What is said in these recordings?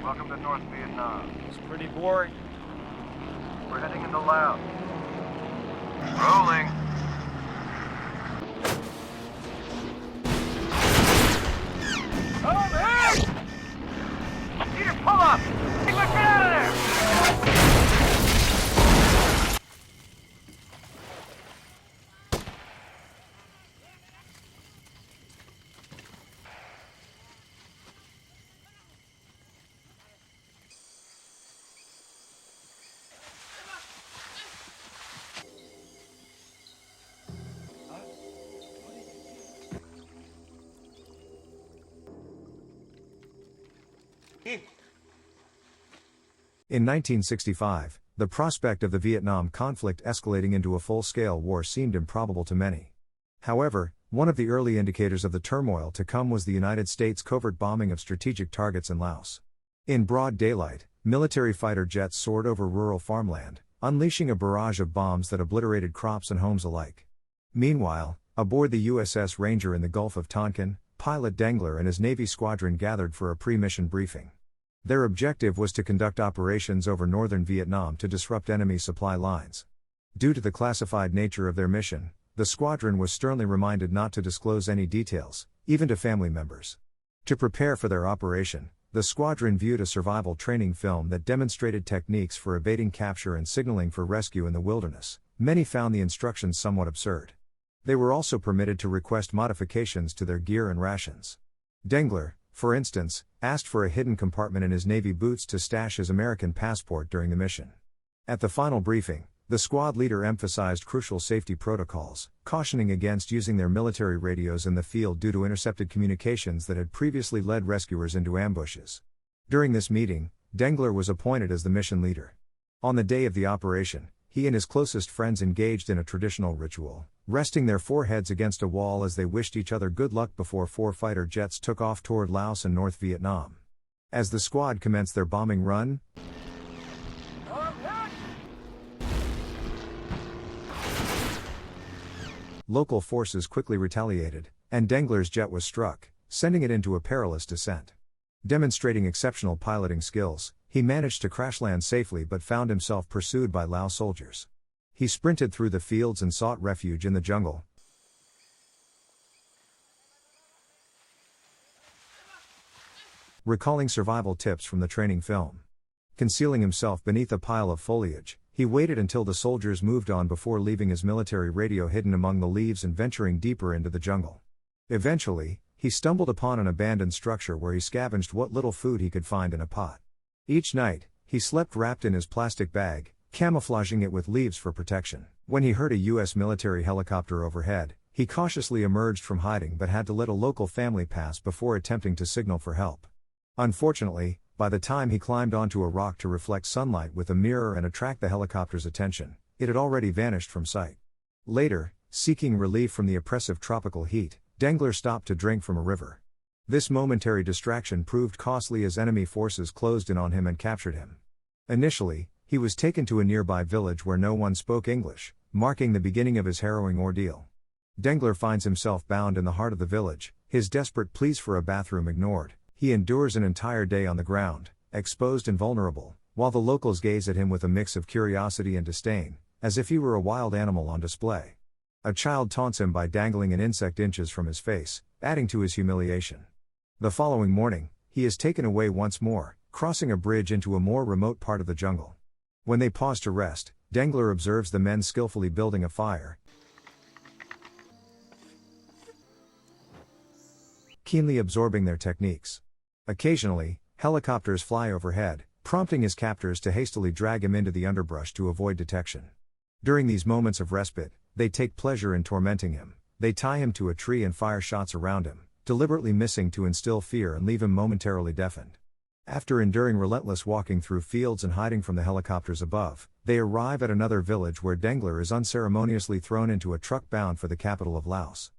Welcome to North Vietnam. It's pretty boring. We're heading into Laos. Rolling. Oh, man! Peter, pull up! Let's get out of there! In 1965, the prospect of the Vietnam conflict escalating into a full-scale war seemed improbable to many. However, one of the early indicators of the turmoil to come was the United States' covert bombing of strategic targets in Laos. In broad daylight, military fighter jets soared over rural farmland, unleashing a barrage of bombs that obliterated crops and homes alike. Meanwhile, aboard the USS Ranger in the Gulf of Tonkin, pilot Dengler and his Navy squadron gathered for a pre-mission briefing. Their objective was to conduct operations over northern Vietnam to disrupt enemy supply lines. Due to the classified nature of their mission, the squadron was sternly reminded not to disclose any details, even to family members. To prepare for their operation, the squadron viewed a survival training film that demonstrated techniques for evading capture and signaling for rescue in the wilderness. Many found the instructions somewhat absurd. They were also permitted to request modifications to their gear and rations. Dengler, for instance, asked for a hidden compartment in his Navy boots to stash his American passport during the mission. At the final briefing, the squad leader emphasized crucial safety protocols, cautioning against using their military radios in the field due to intercepted communications that had previously led rescuers into ambushes. During this meeting, Dengler was appointed as the mission leader. On the day of the operation, he and his closest friends engaged in a traditional ritual, resting their foreheads against a wall as they wished each other good luck before 4 fighter jets took off toward Laos and North Vietnam. As the squad commenced their bombing run, local forces quickly retaliated, and Dengler's jet was struck, sending it into a perilous descent. Demonstrating exceptional piloting skills, he managed to crash land safely but found himself pursued by Lao soldiers. He sprinted through the fields and sought refuge in the jungle. Recalling survival tips from the training film. Concealing himself beneath a pile of foliage, he waited until the soldiers moved on before leaving his military radio hidden among the leaves and venturing deeper into the jungle. Eventually, he stumbled upon an abandoned structure where he scavenged what little food he could find in a pot. Each night, he slept wrapped in his plastic bag, camouflaging it with leaves for protection. When he heard a U.S. military helicopter overhead, he cautiously emerged from hiding but had to let a local family pass before attempting to signal for help. Unfortunately, by the time he climbed onto a rock to reflect sunlight with a mirror and attract the helicopter's attention, it had already vanished from sight. Later, seeking relief from the oppressive tropical heat, Dengler stopped to drink from a river. This momentary distraction proved costly as enemy forces closed in on him and captured him. Initially, he was taken to a nearby village where no one spoke English, marking the beginning of his harrowing ordeal. Dengler finds himself bound in the heart of the village, his desperate pleas for a bathroom ignored. He endures an entire day on the ground, exposed and vulnerable, while the locals gaze at him with a mix of curiosity and disdain, as if he were a wild animal on display. A child taunts him by dangling an insect inches from his face, adding to his humiliation. The following morning, he is taken away once more, crossing a bridge into a more remote part of the jungle. When they pause to rest, Dengler observes the men skillfully building a fire, keenly absorbing their techniques. Occasionally, helicopters fly overhead, prompting his captors to hastily drag him into the underbrush to avoid detection. During these moments of respite, they take pleasure in tormenting him. They tie him to a tree and fire shots around him, deliberately missing to instill fear and leave him momentarily deafened. After enduring relentless walking through fields and hiding from the helicopters above, they arrive at another village where Dengler is unceremoniously thrown into a truck bound for the capital of Laos.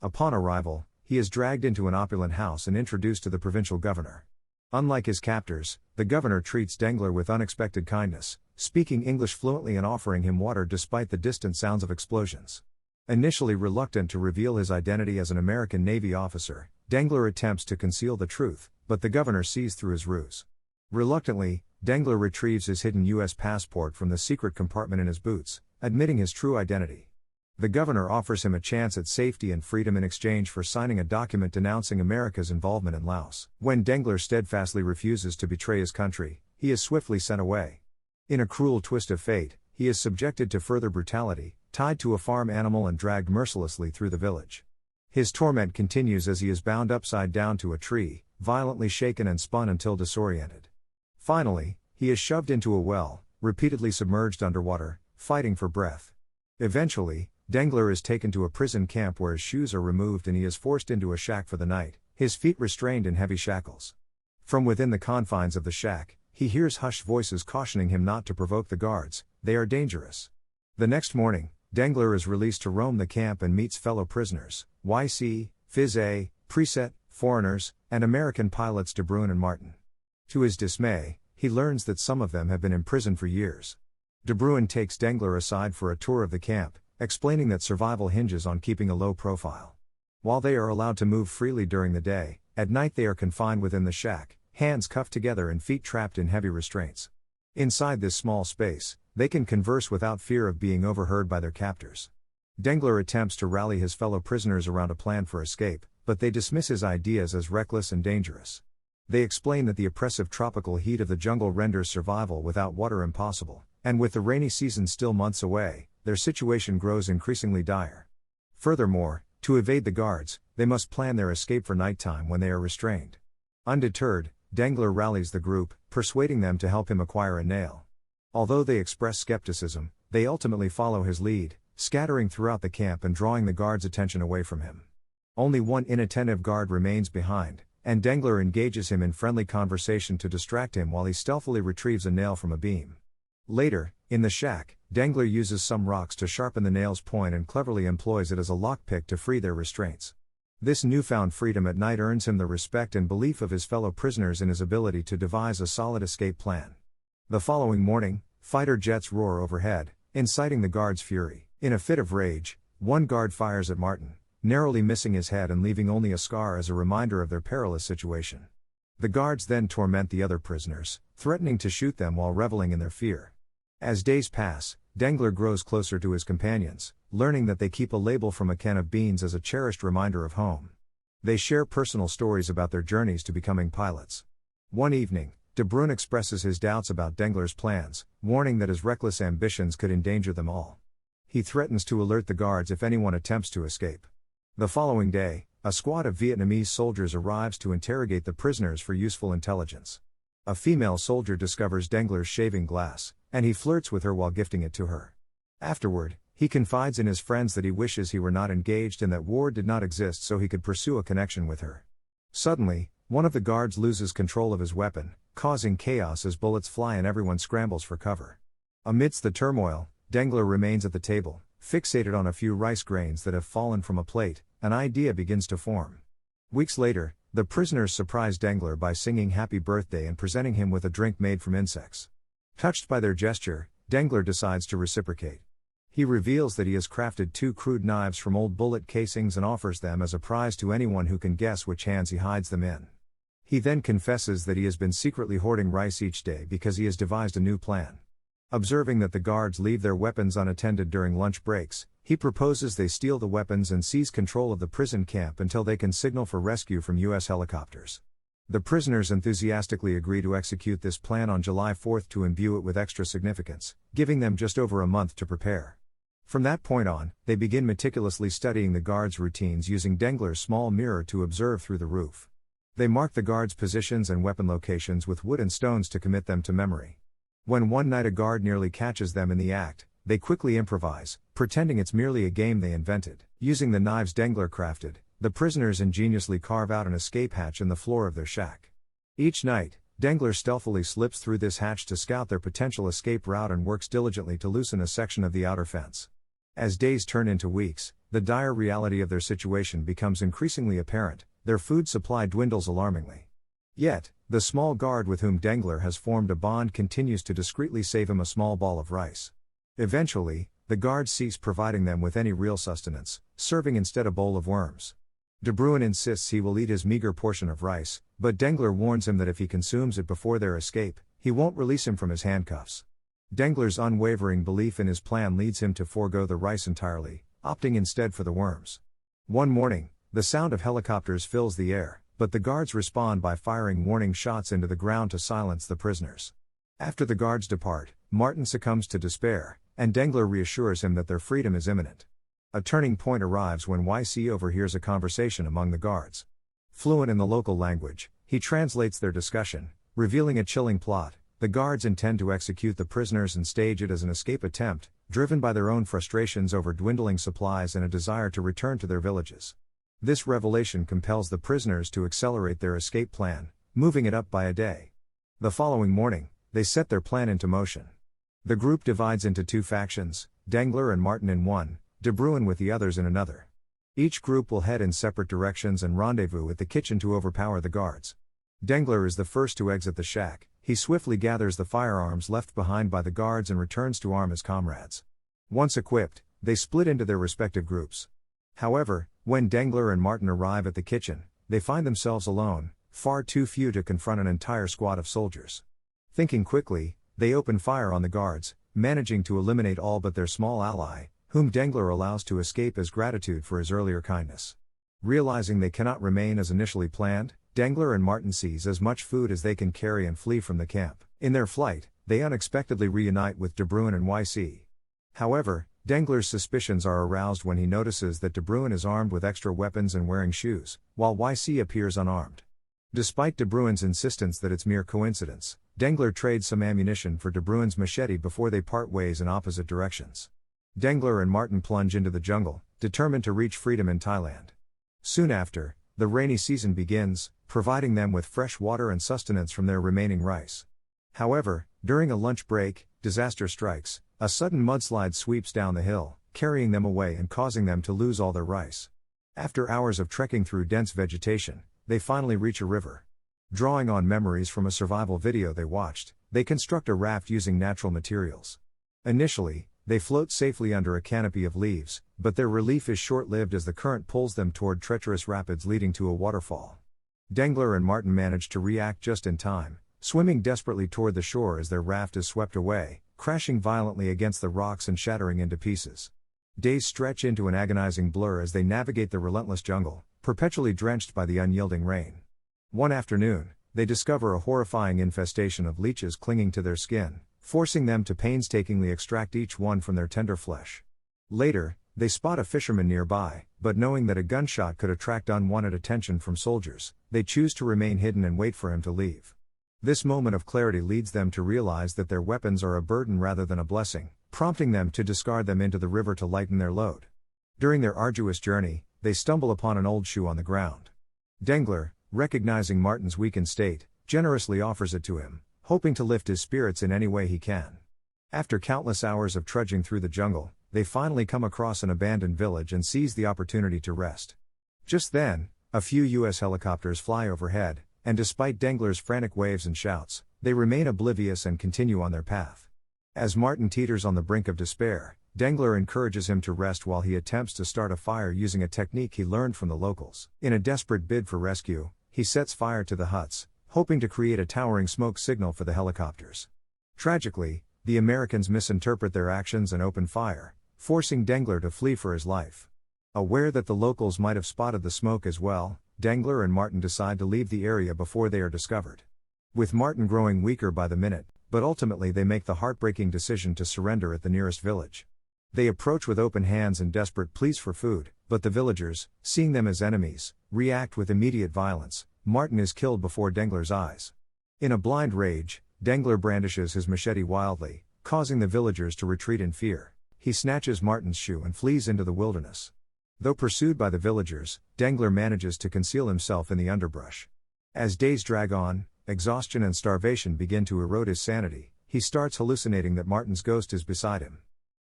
Upon arrival, he is dragged into an opulent house and introduced to the provincial governor. Unlike his captors, the governor treats Dengler with unexpected kindness, speaking English fluently and offering him water despite the distant sounds of explosions. Initially reluctant to reveal his identity as an American Navy officer, Dengler attempts to conceal the truth, but the governor sees through his ruse. Reluctantly, Dengler retrieves his hidden U.S. passport from the secret compartment in his boots, admitting his true identity. The governor offers him a chance at safety and freedom in exchange for signing a document denouncing America's involvement in Laos. When Dengler steadfastly refuses to betray his country, he is swiftly sent away. In a cruel twist of fate, he is subjected to further brutality, tied to a farm animal and dragged mercilessly through the village. His torment continues as he is bound upside down to a tree, violently shaken and spun until disoriented. Finally, he is shoved into a well, repeatedly submerged underwater, fighting for breath. Eventually, Dengler is taken to a prison camp where his shoes are removed and he is forced into a shack for the night, his feet restrained in heavy shackles. From within the confines of the shack, he hears hushed voices cautioning him not to provoke the guards, they are dangerous. The next morning, Dengler is released to roam the camp and meets fellow prisoners, YC, Phys A, Preset, foreigners, and American pilots De Bruin and Martin. To his dismay, he learns that some of them have been imprisoned for years. De Bruin takes Dengler aside for a tour of the camp, explaining that survival hinges on keeping a low profile. While they are allowed to move freely during the day, at night they are confined within the shack, hands cuffed together and feet trapped in heavy restraints. Inside this small space, they can converse without fear of being overheard by their captors. Dengler attempts to rally his fellow prisoners around a plan for escape, but they dismiss his ideas as reckless and dangerous. They explain that the oppressive tropical heat of the jungle renders survival without water impossible, and with the rainy season still months away, their situation grows increasingly dire. Furthermore, to evade the guards, they must plan their escape for nighttime when they are restrained. Undeterred, Dengler rallies the group, persuading them to help him acquire a nail. Although they express skepticism, they ultimately follow his lead, scattering throughout the camp and drawing the guards' attention away from him. Only one inattentive guard remains behind, and Dengler engages him in friendly conversation to distract him while he stealthily retrieves a nail from a beam. Later, in the shack, Dengler uses some rocks to sharpen the nail's point and cleverly employs it as a lockpick to free their restraints. This newfound freedom at night earns him the respect and belief of his fellow prisoners in his ability to devise a solid escape plan. The following morning, fighter jets roar overhead, inciting the guards' fury. In a fit of rage, one guard fires at Martin, narrowly missing his head and leaving only a scar as a reminder of their perilous situation. The guards then torment the other prisoners, threatening to shoot them while reveling in their fear. As days pass, Dengler grows closer to his companions, learning that they keep a label from a can of beans as a cherished reminder of home. They share personal stories about their journeys to becoming pilots. One evening, De Bruin expresses his doubts about Dengler's plans, warning that his reckless ambitions could endanger them all. He threatens to alert the guards if anyone attempts to escape. The following day, a squad of Vietnamese soldiers arrives to interrogate the prisoners for useful intelligence. A female soldier discovers Dengler's shaving glass, and he flirts with her while gifting it to her. Afterward, he confides in his friends that he wishes he were not engaged and that war did not exist so he could pursue a connection with her. Suddenly, one of the guards loses control of his weapon, causing chaos as bullets fly and everyone scrambles for cover. Amidst the turmoil, Dengler remains at the table, fixated on a few rice grains that have fallen from a plate. An idea begins to form. Weeks later, the prisoners surprise Dengler by singing Happy Birthday and presenting him with a drink made from insects. Touched by their gesture, Dengler decides to reciprocate. He reveals that he has crafted 2 crude knives from old bullet casings and offers them as a prize to anyone who can guess which hands he hides them in. He then confesses that he has been secretly hoarding rice each day because he has devised a new plan. Observing that the guards leave their weapons unattended during lunch breaks, he proposes they steal the weapons and seize control of the prison camp until they can signal for rescue from U.S. helicopters. The prisoners enthusiastically agree to execute this plan on July 4 to imbue it with extra significance, giving them just over a month to prepare. From that point on, they begin meticulously studying the guards' routines using Dengler's small mirror to observe through the roof. They mark the guards' positions and weapon locations with wood and stones to commit them to memory. When one night a guard nearly catches them in the act, they quickly improvise, pretending it's merely a game they invented. Using the knives Dengler crafted, the prisoners ingeniously carve out an escape hatch in the floor of their shack. Each night, Dengler stealthily slips through this hatch to scout their potential escape route and works diligently to loosen a section of the outer fence. As days turn into weeks, the dire reality of their situation becomes increasingly apparent. Their food supply dwindles alarmingly. Yet, the small guard with whom Dengler has formed a bond continues to discreetly save him a small ball of rice. Eventually, the guards cease providing them with any real sustenance, serving instead a bowl of worms. De Bruin insists he will eat his meager portion of rice, but Dengler warns him that if he consumes it before their escape, he won't release him from his handcuffs. Dengler's unwavering belief in his plan leads him to forego the rice entirely, opting instead for the worms. One morning, the sound of helicopters fills the air, but the guards respond by firing warning shots into the ground to silence the prisoners. After the guards depart, Martin succumbs to despair, and Dengler reassures him that their freedom is imminent. A turning point arrives when YC overhears a conversation among the guards. Fluent in the local language, he translates their discussion, revealing a chilling plot. The guards intend to execute the prisoners and stage it as an escape attempt, driven by their own frustrations over dwindling supplies and a desire to return to their villages. This revelation compels the prisoners to accelerate their escape plan, moving it up by a day. The following morning, they set their plan into motion. The group divides into two factions, Dengler and Martin in one, De Bruin with the others in another. Each group will head in separate directions and rendezvous at the kitchen to overpower the guards. Dengler is the first to exit the shack. He swiftly gathers the firearms left behind by the guards and returns to arm his comrades. Once equipped, they split into their respective groups. However, when Dengler and Martin arrive at the kitchen, they find themselves alone, far too few to confront an entire squad of soldiers. Thinking quickly, they open fire on the guards, managing to eliminate all but their small ally, whom Dengler allows to escape as gratitude for his earlier kindness. Realizing they cannot remain as initially planned, Dengler and Martin seize as much food as they can carry and flee from the camp. In their flight, they unexpectedly reunite with De Bruin and YC. However, Dengler's suspicions are aroused when he notices that De Bruin is armed with extra weapons and wearing shoes, while YC appears unarmed. Despite De Bruin's insistence that it's mere coincidence, Dengler trades some ammunition for De Bruin's machete before they part ways in opposite directions. Dengler and Martin plunge into the jungle, determined to reach freedom in Thailand. Soon after, the rainy season begins, providing them with fresh water and sustenance from their remaining rice. However, during a lunch break, disaster strikes. A sudden mudslide sweeps down the hill, carrying them away and causing them to lose all their rice. After hours of trekking through dense vegetation, they finally reach a river. Drawing on memories from a survival video they watched, they construct a raft using natural materials. Initially, they float safely under a canopy of leaves, but their relief is short-lived as the current pulls them toward treacherous rapids leading to a waterfall. Dengler and Martin manage to react just in time, swimming desperately toward the shore as their raft is swept away, crashing violently against the rocks and shattering into pieces. Days stretch into an agonizing blur as they navigate the relentless jungle, perpetually drenched by the unyielding rain. One afternoon, they discover a horrifying infestation of leeches clinging to their skin, forcing them to painstakingly extract each one from their tender flesh. Later, they spot a fisherman nearby, but knowing that a gunshot could attract unwanted attention from soldiers, they choose to remain hidden and wait for him to leave. This moment of clarity leads them to realize that their weapons are a burden rather than a blessing, prompting them to discard them into the river to lighten their load. During their arduous journey, they stumble upon an old shoe on the ground. Dengler, recognizing Martin's weakened state, generously offers it to him, hoping to lift his spirits in any way he can. After countless hours of trudging through the jungle, they finally come across an abandoned village and seize the opportunity to rest. Just then, a few U.S. helicopters fly overhead, and despite Dengler's frantic waves and shouts, they remain oblivious and continue on their path. As Martin teeters on the brink of despair, Dengler encourages him to rest while he attempts to start a fire using a technique he learned from the locals. In a desperate bid for rescue, he sets fire to the huts, hoping to create a towering smoke signal for the helicopters. Tragically, the Americans misinterpret their actions and open fire, forcing Dengler to flee for his life. Aware that the locals might have spotted the smoke as well, Dengler and Martin decide to leave the area before they are discovered. With Martin growing weaker by the minute, but ultimately they make the heartbreaking decision to surrender at the nearest village. They approach with open hands and desperate pleas for food, but the villagers, seeing them as enemies, react with immediate violence. Martin is killed before Dengler's eyes. In a blind rage, Dengler brandishes his machete wildly, causing the villagers to retreat in fear. He snatches Martin's shoe and flees into the wilderness. Though pursued by the villagers, Dengler manages to conceal himself in the underbrush. As days drag on, exhaustion and starvation begin to erode his sanity. He starts hallucinating that Martin's ghost is beside him.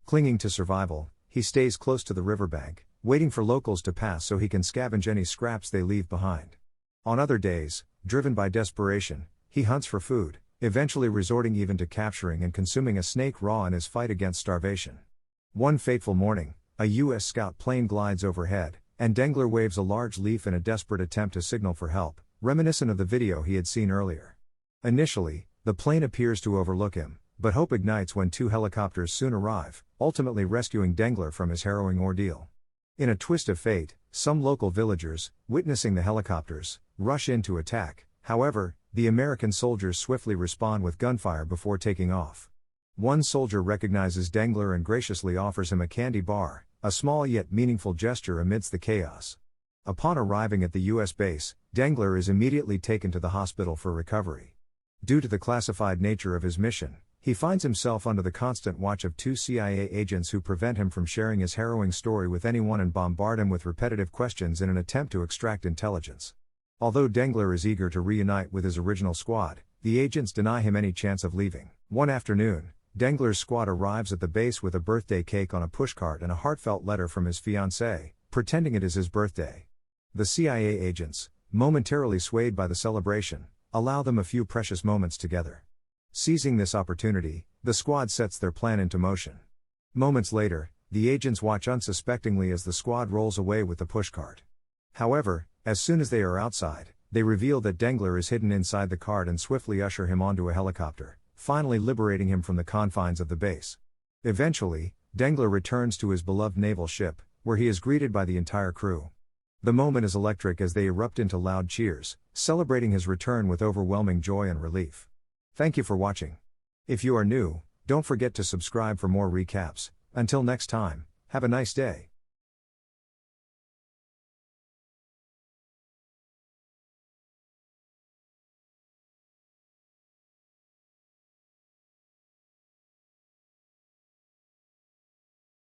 Clinging to survival, he stays close to the riverbank, waiting for locals to pass so he can scavenge any scraps they leave behind. On other days, driven by desperation, he hunts for food, eventually resorting even to capturing and consuming a snake raw in his fight against starvation. One fateful morning, a U.S. scout plane glides overhead, and Dengler waves a large leaf in a desperate attempt to signal for help, reminiscent of the video he had seen earlier. Initially, the plane appears to overlook him, but hope ignites when two helicopters soon arrive, ultimately rescuing Dengler from his harrowing ordeal. In a twist of fate, some local villagers, witnessing the helicopters, rush in to attack. However, the American soldiers swiftly respond with gunfire before taking off. One soldier recognizes Dengler and graciously offers him a candy bar, a small yet meaningful gesture amidst the chaos. Upon arriving at the U.S. base, Dengler is immediately taken to the hospital for recovery. Due to the classified nature of his mission, he finds himself under the constant watch of two CIA agents who prevent him from sharing his harrowing story with anyone and bombard him with repetitive questions in an attempt to extract intelligence. Although Dengler is eager to reunite with his original squad, the agents deny him any chance of leaving. One afternoon, Dengler's squad arrives at the base with a birthday cake on a pushcart and a heartfelt letter from his fiancée, pretending it is his birthday. The CIA agents, momentarily swayed by the celebration, allow them a few precious moments together. Seizing this opportunity, the squad sets their plan into motion. Moments later, the agents watch unsuspectingly as the squad rolls away with the pushcart. However, as soon as they are outside, they reveal that Dengler is hidden inside the cart and swiftly usher him onto a helicopter, finally liberating him from the confines of the base. Eventually, Dengler returns to his beloved naval ship, where he is greeted by the entire crew. The moment is electric as they erupt into loud cheers, celebrating his return with overwhelming joy and relief. Thank you for watching. If you are new, don't forget to subscribe for more recaps. Until next time, have a nice day.